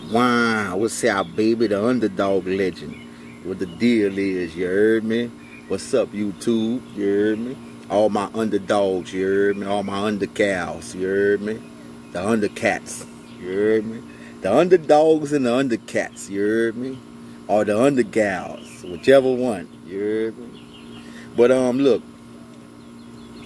Wow, what's up, baby? The underdog legend. What the deal is, you heard me? What's up, YouTube? You heard me? All my underdogs, you heard me? All my undercows, you heard me? The undercats, you heard me? The underdogs and the undercats, you heard me? Or the undergals, whichever one, you heard me? But look,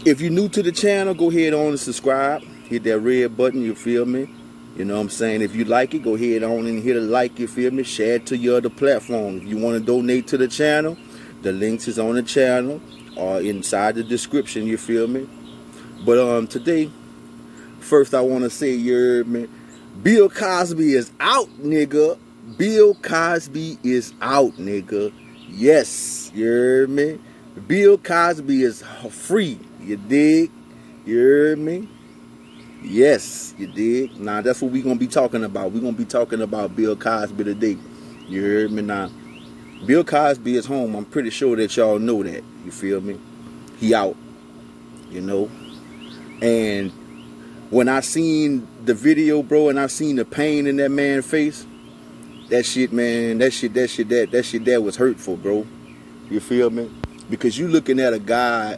if you're new to the channel, go ahead on and subscribe. Hit that red button, you feel me? You know what I'm saying? If you like it, go ahead on and hit a like, you feel me? Share it to your other platforms. If you want to donate to the channel, the links is on the channel or inside the description, you feel me? But today, first I want to say, you heard me? Bill Cosby is out, nigga. Bill Cosby is out, nigga. Yes, you heard me? Bill Cosby is free, you dig? You heard me? Yes, you dig? Now, that's what we're going to be talking about. We're going to be talking about Bill Cosby today. You heard me? Now, Bill Cosby is home. I'm pretty sure that y'all know that. You feel me? He out, you know? And when I seen the video, bro, and I seen the pain in that man's face, that shit, man, that shit was hurtful, bro. You feel me? Because you looking at a guy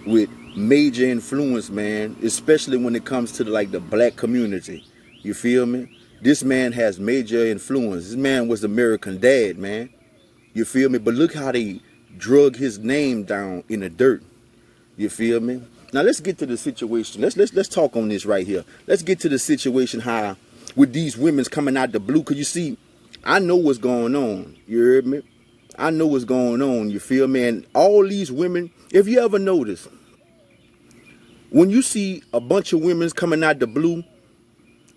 with major influence, man, especially when it comes to the black community. You feel me? This man has major influence. This man was American Dad, man. You feel me? But look how they drug his name down in the dirt. You feel me? Now let's get to the situation. Let's talk on this right here. Let's get to the situation how with these women's coming out the blue. Cause you see, I know what's going on. You heard me? I know what's going on. You feel me? And all these women, if you ever notice, when you see a bunch of women coming out the blue,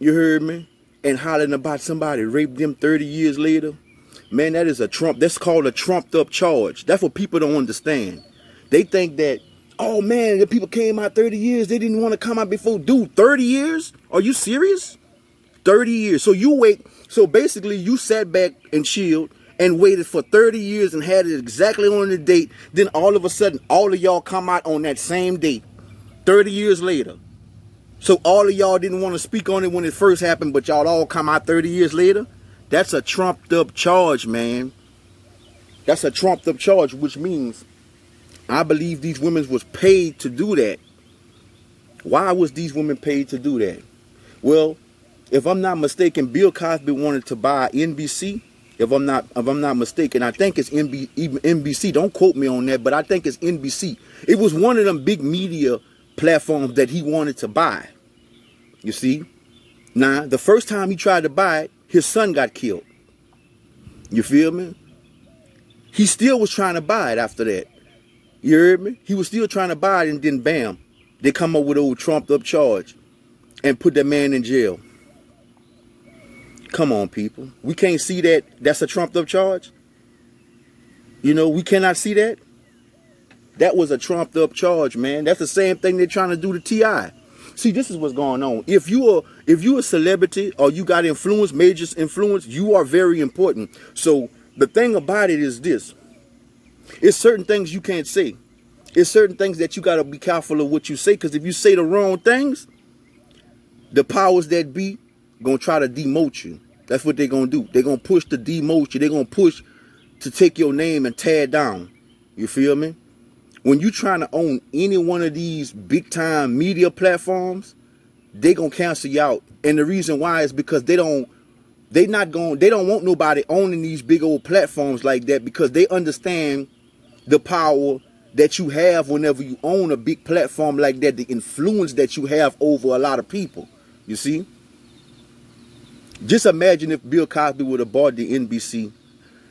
you heard me, and hollering about somebody raped them 30 years later, man, that is that's called a trumped up charge. That's what people don't understand. They think that, oh man, the people came out 30 years, they didn't want to come out before. Dude, 30 years? Are you serious? 30 years. So basically you sat back and chilled and waited for 30 years and had it exactly on the date. Then all of a sudden, all of y'all come out on that same date. 30 years later. So all of y'all didn't want to speak on it when it first happened, but y'all all come out 30 years later? That's a trumped up charge, man. That's a trumped up charge, which means I believe these women was paid to do that. Why was these women paid to do that? Well, if I'm not mistaken, Bill Cosby wanted to buy NBC. If I'm not mistaken, I think it's NBC. Don't quote me on that, but I think it's NBC. It was one of them big media platforms that he wanted to buy. You see? Now, the first time he tried to buy it, his son got killed. You feel me? He still was trying to buy it after that. You heard me? He was still trying to buy it, and then bam, they come up with an old trumped up charge and put that man in jail. Come on, people. We can't see that that's a trumped up charge. You know, we cannot see that. That was a trumped up charge, man. That's the same thing they're trying to do to T.I. See, this is what's going on. If you a celebrity or you got influence, major influence, you are very important. So the thing about it is this. It's certain things you can't say. It's certain things that you got to be careful of what you say, because if you say the wrong things, the powers that be going to try to demote you. That's what they're going to do. They're going to push to demote you. They're going to push to take your name and tear it down. You feel me? When you're trying to own any one of these big time media platforms, they gonna cancel you out. And the reason why is because they don't want nobody owning these big old platforms like that, because they understand the power that you have whenever you own a big platform like that, the influence that you have over a lot of people. You see? Just imagine if Bill Cosby would have bought the NBC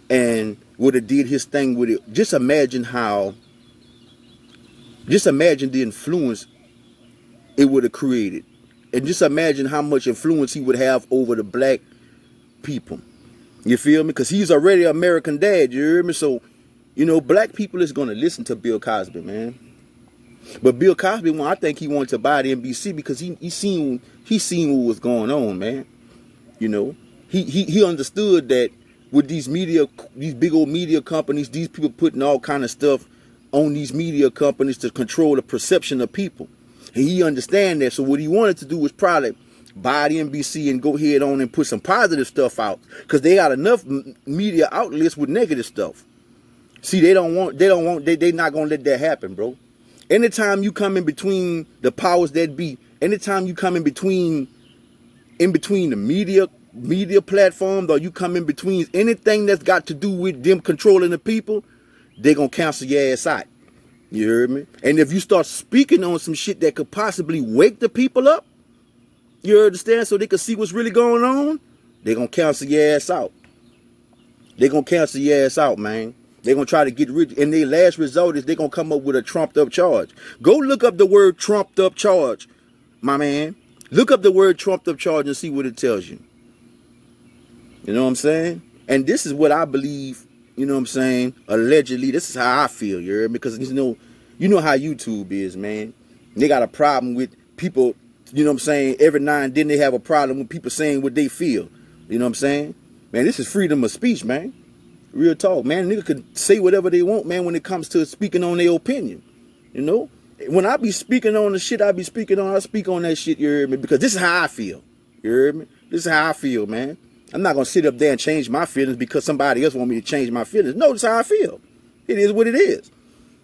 and would have did his thing with it. Just imagine the influence it would have created. And just imagine how much influence he would have over the black people. You feel me? Because he's already an American Dad, you hear me? So, you know, black people is going to listen to Bill Cosby, man. But Bill Cosby, I think he wanted to buy the NBC because he seen what was going on, man. You know, he understood that with these big old media companies, these people putting all kind of stuff on these media companies to control the perception of people. And he understand that. So what he wanted to do was probably buy the NBC and go ahead on and put some positive stuff out, because they got enough media outlets with negative stuff. See, they not gonna let that happen, bro. Anytime you come in between the powers that be, anytime you come in between the media platforms, or you come in between anything that's got to do with them controlling the people, they gonna cancel your ass out. You heard me? And if you start speaking on some shit that could possibly wake the people up, you understand, so they can see what's really going on, they gonna cancel your ass out. They gonna cancel your ass out, man. They're going to try to get rid, and their last result is they're going to come up with a trumped up charge. Go look up the word trumped up charge, my man. Look up the word trumped up charge and see what it tells you. You know what I'm saying? And this is what I believe, you know what I'm saying, allegedly. This is how I feel, you heard me? Because you know how YouTube is, man. They got a problem with people, you know what I'm saying, every now and then they have a problem with people saying what they feel. You know what I'm saying? Man, this is freedom of speech, man. Real talk, man. Nigga can say whatever they want, man, when it comes to speaking on their opinion. You know? When I be speaking on the shit I speak on that shit, you heard me? Because this is how I feel. You heard me? This is how I feel, man. I'm not going to sit up there and change my feelings because somebody else want me to change my feelings. No, this is how I feel. It is what it is.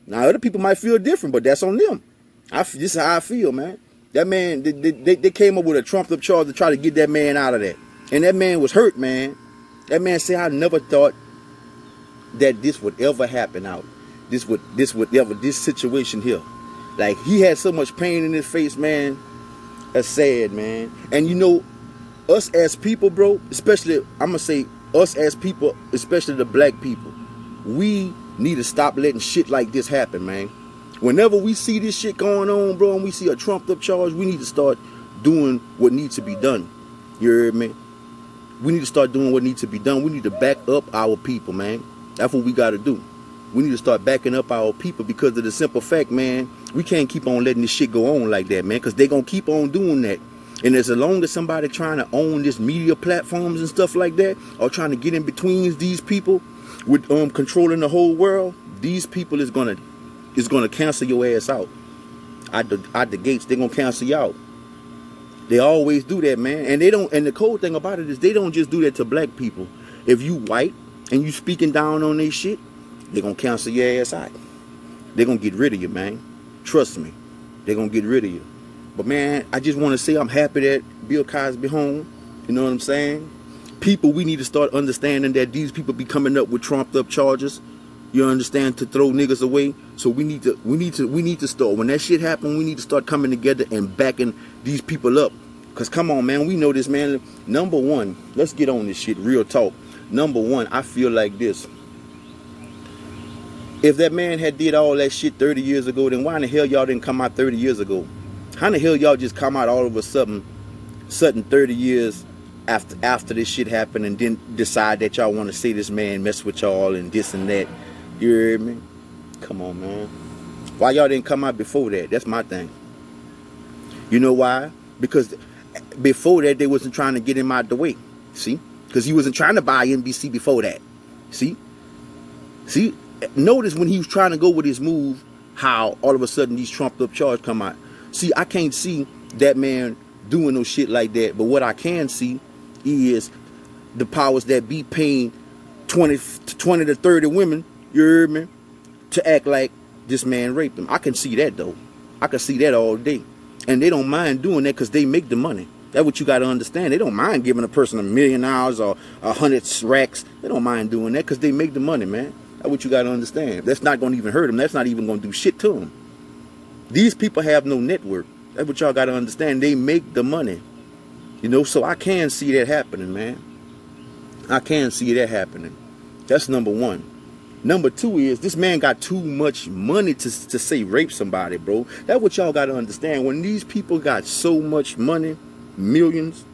Now, other people might feel different, but that's on them. This is how I feel, man. That man, they came up with a trumped up charge to try to get that man out of that. And that man was hurt, man. That man said, I never thought that this would ever happen out. This situation here. Like, he had so much pain in his face, man. That's sad, man. And you know, us as people, bro, especially, I'm gonna say us as people, especially the black people, we need to stop letting shit like this happen, man. Whenever we see this shit going on, bro, and we see a trumped up charge, we need to start doing what needs to be done. You heard me? We need to start doing what needs to be done. We need to back up our people, man. That's what we got to do. We need to start backing up our people, because of the simple fact, man, we can't keep on letting this shit go on like that, man, because they're going to keep on doing that. And as long as somebody trying to own this media platforms and stuff like that, or trying to get in between these people with controlling the whole world, these people is gonna cancel your ass out. At the gates, they're going to cancel you out. They always do that, man. And the cold thing about it is they don't just do that to black people. If you white and you speaking down on their shit, they're going to cancel your ass out. They're going to get rid of you, man. Trust me. They're going to get rid of you. But, man, I just want to say I'm happy that Bill Cosby home. You know what I'm saying? People, we need to start understanding that these people be coming up with trumped up charges. You understand? To throw niggas away. So we need to start. When that shit happen, we need to start coming together and backing these people up. Because, come on, man. We know this, man. Number one, let's get on this shit. Real talk. Number one, I feel like this. If that man had did all that shit 30 years ago, then why in the hell y'all didn't come out 30 years ago? How in the hell y'all just come out all of a sudden 30 years after this shit happened, and then decide that y'all want to say this man mess with y'all and this and that? You hear me? Come on, man. Why y'all didn't come out before that? That's my thing. You know why? Because before that, they wasn't trying to get him out the way. See? Because he wasn't trying to buy NBC before that. See? Notice when he was trying to go with his move, how all of a sudden these trumped up charges come out. See, I can't see that man doing no shit like that. But what I can see is the powers that be paying 20 to 30 women, you heard me, to act like this man raped them. I can see that, though. I can see that all day. And they don't mind doing that because they make the money. That's what you got to understand. They don't mind giving a person $1 million or 100 racks. They don't mind doing that because they make the money, man. That's what you got to understand. That's not going to even hurt them. That's not even going to do shit to them. These people have no network. That's what y'all got to understand. They make the money. You know, so I can see that happening, man. I can see that happening. That's number one. Number two is this man got too much money to say rape somebody, bro. That's what y'all got to understand. When these people got so much money, millions,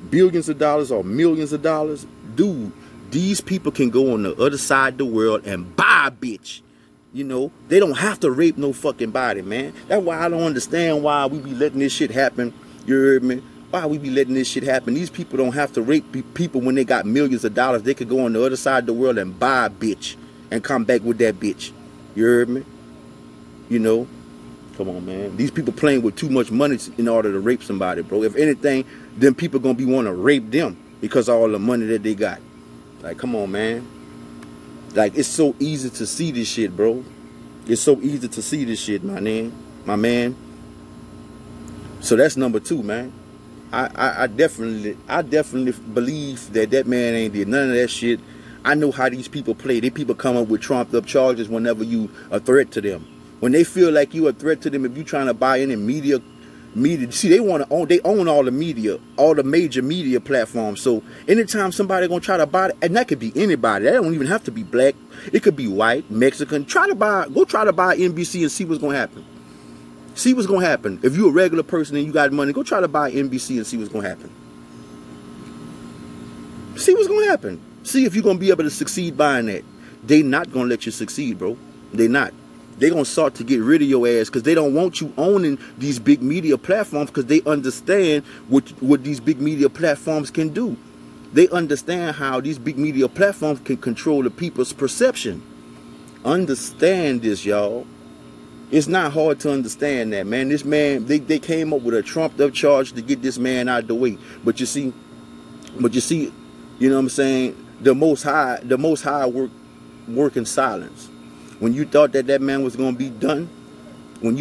billions of dollars or millions of dollars, dude, these people can go on the other side of the world and buy a bitch. You know, they don't have to rape no fucking body, man. That's why I don't understand why we be letting this shit happen. You heard me? Why we be letting this shit happen? These people don't have to rape people when they got millions of dollars. They could go on the other side of the world and buy a bitch and come back with that bitch. You heard me? You know? Come on, man. These people playing with too much money in order to rape somebody, bro. If anything, then people gonna be wanting to rape them because of all the money that they got. Like, come on, man. Like, it's so easy to see this shit, bro. It's so easy to see this shit, my man. So that's number 2, man. I definitely believe that man ain't did none of that shit. I know how these people play. They people come up with trumped up charges whenever you a threat to them. When they feel like you a threat to them, if you trying to buy any media, see, they own all the media, all the major media platforms. So anytime somebody gonna try to buy it, and that could be anybody, that don't even have to be black. It could be white, Mexican. Go try to buy NBC and see what's gonna happen. See what's gonna happen. If you're a regular person and you got money, go try to buy NBC and see what's gonna happen. See what's gonna happen. See if you're gonna be able to succeed buying that. They not gonna let you succeed, bro. They not. They gonna start to get rid of your ass because they don't want you owning these big media platforms because they understand what these big media platforms can do. They understand how these big media platforms can control the people's perception. Understand this, y'all. It's not hard to understand that, man. This man, they came up with a trumped up charge to get this man out of the way. But you see, you know what I'm saying? The Most High work in silence. When you thought that man was going to be done, you know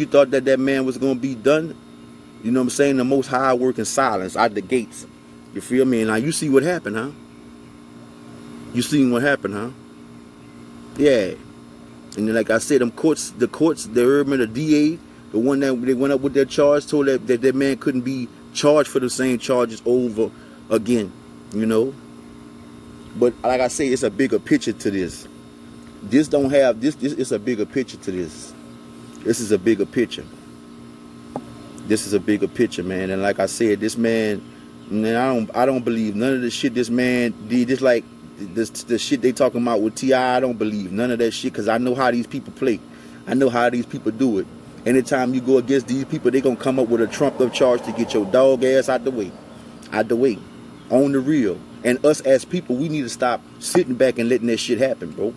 what I'm saying? The Most High work in silence out the gates. You feel me? Now you see what happened, huh? You seen what happened, huh? Yeah. And then, like I said, the courts, the urban, the DA, the one that they went up with their charge, told that man couldn't be charged for the same charges over again, you know? But like I say, it's a bigger picture to this. This is a bigger picture to this. This is a bigger picture. This is a bigger picture, man. And like I said, this man, I don't believe none of the shit this man did. Just like the shit they talking about with T.I., I don't believe none of that shit because I know how these people play. I know how these people do it. Anytime you go against these people, they gonna come up with a trumped up charge to get your dog ass out the way. Out the way. On the real. And us as people, we need to stop sitting back and letting that shit happen, bro.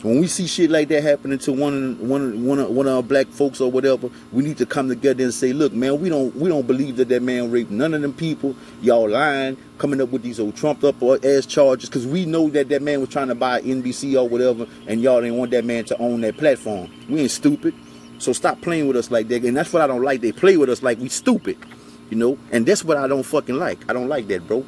When we see shit like that happening to one of our black folks or whatever, we need to come together and say, look, man, we don't believe that man raped none of them people. Y'all lying, coming up with these old trumped up ass charges, because we know that man was trying to buy NBC or whatever, and y'all didn't want that man to own that platform. We ain't stupid. So stop playing with us like that. And that's what I don't like. They play with us like we stupid, you know? And that's what I don't fucking like. I don't like that, bro.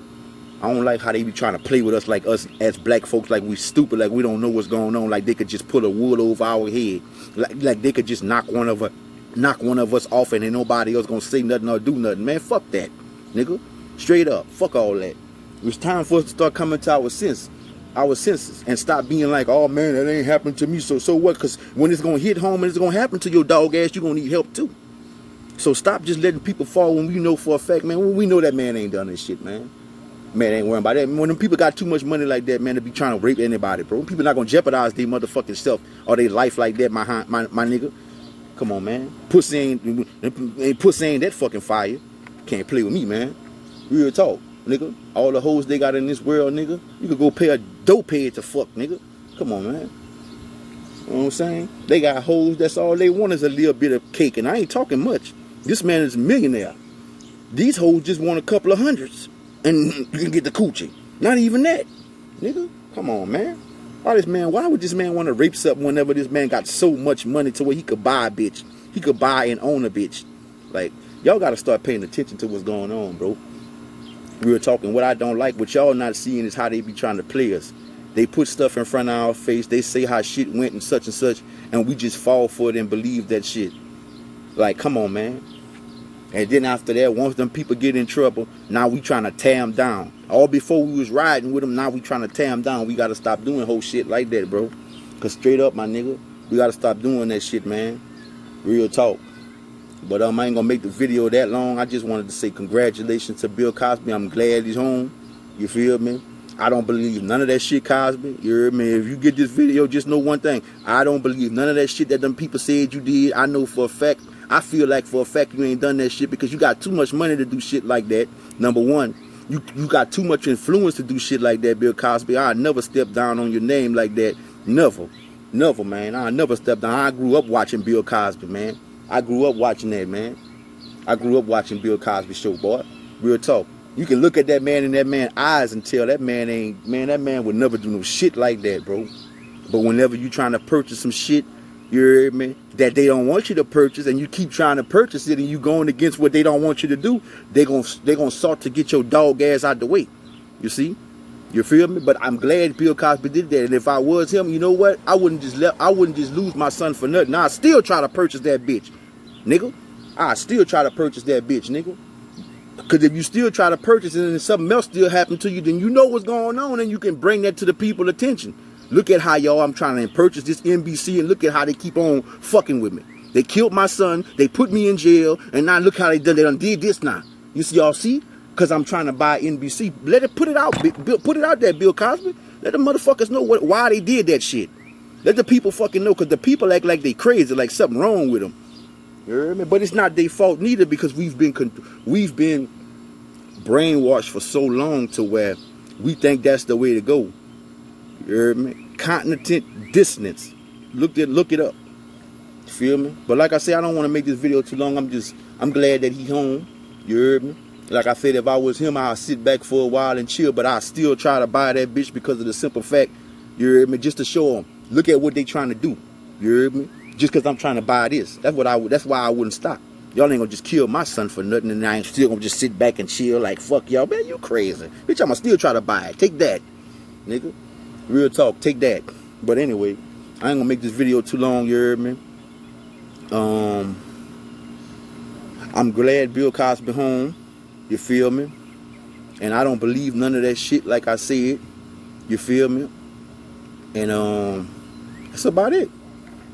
I don't like how they be trying to play with us like us as black folks, like we stupid, like we don't know what's going on, like they could just put a wood over our head, like they could just knock one of us off and ain't nobody else gonna say nothing or do nothing. Man, fuck that, nigga. Straight up, fuck all that. It's time for us to start coming to our senses, and stop being like, oh man, that ain't happened to me, so what? Because when it's gonna hit home and it's gonna happen to your dog ass, you gonna need help too. So stop just letting people fall when we know for a fact, man. When we know that man ain't done this shit, man. Man, ain't worrying about that. When them people got too much money like that, man, to be trying to rape anybody, bro. People not gonna jeopardize their motherfucking self or their life like that, my nigga. Come on, man. Pussy ain't that fucking fire. Can't play with me, man. Real talk, nigga. All the hoes they got in this world, nigga. You could go pay a dope head to fuck, nigga. Come on, man. You know what I'm saying? They got hoes. That's all they want is a little bit of cake, and I ain't talking much. This man is a millionaire. These hoes just want a couple of hundreds. And you can get the coochie. Not even that. Nigga, come on, man. Why would this man want to rape something whenever this man got so much money to where he could buy a bitch? He could buy and own a bitch. Like, y'all got to start paying attention to what's going on, bro. Real talking. What I don't like, what y'all not seeing is how they be trying to play us. They put stuff in front of our face. They say how shit went and such, and we just fall for it and believe that shit. Like, come on, man. And then after that, once them people get in trouble, now we trying to tear them down. All before we was riding with them, now we trying to tear them down. We got to stop doing whole shit like that, bro. Because straight up, my nigga, we got to stop doing that shit, man. Real talk. But I ain't going to make the video that long. I just wanted to say congratulations to Bill Cosby. I'm glad he's home. You feel me? I don't believe none of that shit, Cosby. You heard me? If you get this video, just know one thing. I don't believe none of that shit that them people said you did. I know for a fact. I feel like for a fact you ain't done that shit because you got too much money to do shit like that. Number one, you got too much influence to do shit like that, Bill Cosby. I'll never step down on your name like that. Never, man. I'll never step down. I grew up watching Bill Cosby, man. I grew up watching that, man. I grew up watching Bill Cosby show, boy. Real talk. You can look at that man in that man's eyes and tell that man ain't, man, that man would never do no shit like that, bro. But whenever you trying to purchase some shit, you hear me, that they don't want you to purchase, and you keep trying to purchase it, and you going against what they don't want you to do, they gonna start to get your dog ass out the way. You see? You feel me? But I'm glad Bill Cosby did that. And if I was him, you know what? I wouldn't just lose my son for nothing. I still try to purchase that bitch, nigga. I still try to purchase that bitch, nigga. Because if you still try to purchase it and something else still happened to you, then you know what's going on, and you can bring that to the people's attention. Look at how y'all, I'm trying to purchase this NBC, and look at how they keep on fucking with me. They killed my son, they put me in jail, and now look how they done did this now. You see, y'all see? Because I'm trying to buy NBC. Let it put it out, put it out there, Bill Cosby. Let the motherfuckers know why they did that shit. Let the people fucking know, because the people act like they crazy, like something wrong with them. You hear me? But it's not their fault neither, because we've been brainwashed for so long to where we think that's the way to go. You hear me? Cognitive dissonance. Look it up. You feel me? But like I said, I don't want to make this video too long. I'm glad that he home. You heard me? Like I said, if I was him, I'd sit back for a while and chill, but I still try to buy that bitch because of the simple fact, you heard me, just to show them, look at what they trying to do. You heard me? Just because I'm trying to buy this. That's why I wouldn't stop. Y'all ain't gonna just kill my son for nothing, and I ain't still gonna just sit back and chill like, fuck y'all, man, you crazy. Bitch, I'ma still try to buy it. Take that, nigga. Real talk, take that. But anyway, I ain't gonna make this video too long, you heard me? I'm glad Bill Cosby home, you feel me? And I don't believe none of that shit like I said, you feel me? And that's about it,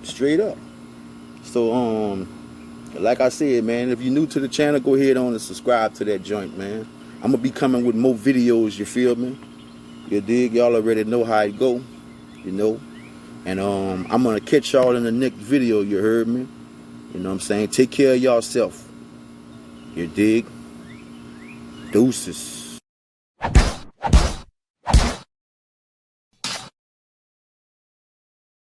straight up. So like I said, man, if you're new to the channel, go ahead on and subscribe to that joint, man. I'm gonna be coming with more videos, you feel me? You dig? Y'all already know how it go, you know? And I'm gonna catch y'all in the next video, you heard me? You know what I'm saying? Take care of yourself. You dig? Deuces.